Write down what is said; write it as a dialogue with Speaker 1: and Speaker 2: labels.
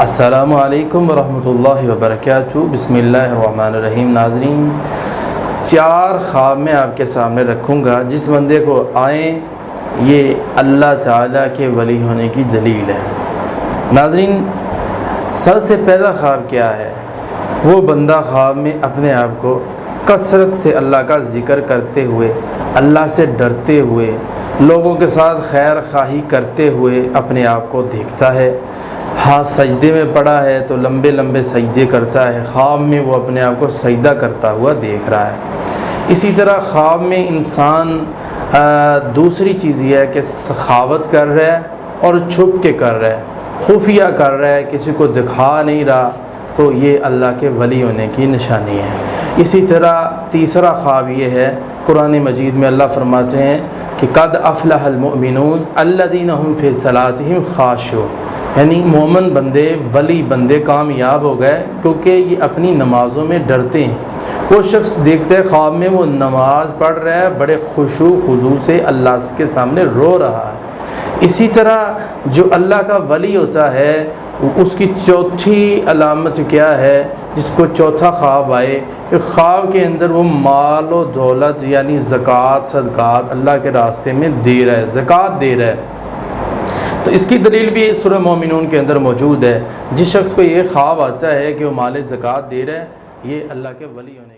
Speaker 1: السلام علیکم ورحمۃ اللہ وبرکاتہ۔ بسم اللہ الرحمن الرحیم۔ ناظرین، 4 خواب میں آپ کے سامنے رکھوں گا، جس بندے کو آئیں یہ اللہ تعالیٰ کے ولی ہونے کی دلیل ہے۔ ناظرین، سب سے پہلا خواب کیا ہے؟ وہ بندہ خواب میں اپنے آپ کو کثرت سے اللہ کا ذکر کرتے ہوئے، اللہ سے ڈرتے ہوئے، لوگوں کے ساتھ خیر خواہی کرتے ہوئے اپنے آپ کو دیکھتا ہے۔ ہاتھ سجدے میں پڑا ہے تو لمبے لمبے سجدے کرتا ہے، خواب میں وہ اپنے آپ کو سجدہ کرتا ہوا دیکھ رہا ہے۔ اسی طرح خواب میں انسان دوسری چیز یہ ہے کہ سخاوت کر رہا ہے اور چھپ کے کر رہا ہے، خفیہ کر رہا ہے، کسی کو دکھا نہیں رہا، تو یہ اللہ کے ولی ہونے کی نشانی ہے۔ اسی طرح تیسرا خواب یہ ہے، قرآن مجید میں اللہ فرماتے ہیں کہ قد افلح المؤمنون الذین هم فی صلاتهم خاشعون، یعنی مومن بندے، ولی بندے کامیاب ہو گئے کیونکہ یہ اپنی نمازوں میں ڈرتے ہیں۔ وہ شخص دیکھتے ہیں خواب میں وہ نماز پڑھ رہا ہے، بڑے خشوع خضوع سے اللہ کے سامنے رو رہا ہے۔ اسی طرح جو اللہ کا ولی ہوتا ہے اس کی چوتھی علامت کیا ہے؟ جس کو چوتھا خواب آئے کہ خواب کے اندر وہ مال و دولت یعنی زکوٰۃ صدقات اللہ کے راستے میں دے رہا ہے، زکوٰۃ دے رہا ہے۔ تو اس کی دلیل بھی سورہ مومنون کے اندر موجود ہے۔ جس شخص کو یہ خواب آتا ہے کہ وہ مال زکوٰۃ دے رہا ہے، یہ اللہ کے ولی ہونے